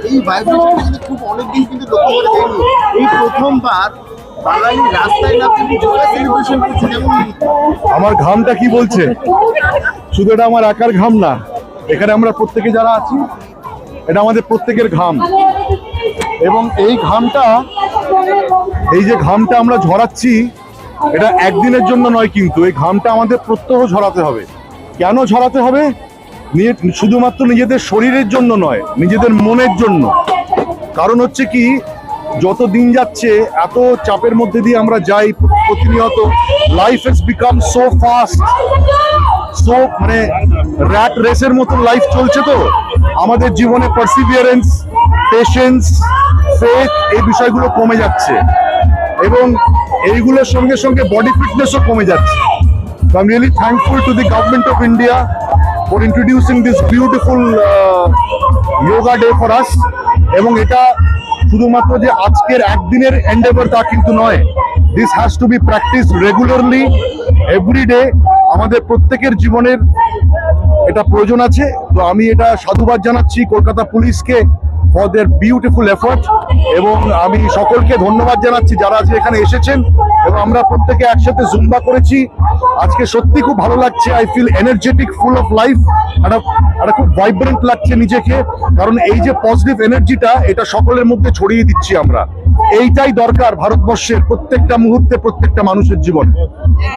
এই ভাইব্রেশনটা কিন্তু খুব অনেকদিন কিন্তু লক্ষ্য করে যায়নি। এই প্রথমবার বাঙালি রাস্তায় নামতে যোগা সেলিব্রেশন করছে। যেমন আমার ঘামটা কি বলছে, শুধু এটা আমার একার ঘাম না, এখানে আমরা প্রত্যেকে যারা আছি এটা আমাদের প্রত্যেকের ঘাম। এবং এই ঘামটা, এই যে ঘামটা আমরা ঝরাচ্ছি এটা একদিনের জন্য নয়, কিন্তু এই ঘামটা আমাদের প্রত্যহ ঝরাতে হবে। কেন ঝরাতে হবে? শুধুমাত্র নিজেদের শরীরের জন্য নয়, নিজেদের মনের জন্য। কারণ হচ্ছে কি, যত দিন যাচ্ছে এত চাপের মধ্যে দিয়ে আমরা যাই প্রতিনিয়ত, life has become so fast, so মানে র্যাট রেসের মতো লাইফ চলছে। তো আমাদের জীবনে পারসিভিয়ারেন্স, পেশেন্স, ফেথ এই বিষয়গুলো কমে যাচ্ছে এবং এইগুলোর সঙ্গে সঙ্গে বডি ফিটনেসও কমে যাচ্ছে। So I'm really thankful to the government of India for introducing this beautiful yoga day for us. এবং এটা শুধুমাত্র যে আজকের একদিনের এন্ডেভার তা কিন্তু নয়, this has to B practice regularly every day. আমাদের প্রত্যেকের জীবনের এটা প্রয়োজন আছে। তো আমি এটা সাধুবাদ জানাচ্ছি কলকাতা পুলিশকে ফর দেয়ার বিউটিফুল এফোর্ট, এবং আমি সকলকে ধন্যবাদ জানাচ্ছি যারা আজকে এখানে এসেছেন এবং আমরা প্রত্যেকে একসাথে জুম্বা করেছি। আজকে সত্যি খুব ভালো লাগছে। I feel energetic, full of life. একটা খুব ভাইব্রেন্ট লাগছে নিজেকে, কারণ এই যে পজিটিভ এনার্জিটা এটা সকলের মধ্যে ছড়িয়ে দিচ্ছি আমরা। এইটাই দরকার ভারতবর্ষের প্রত্যেকটা মুহূর্তে প্রত্যেকটা মানুষের জীবনে।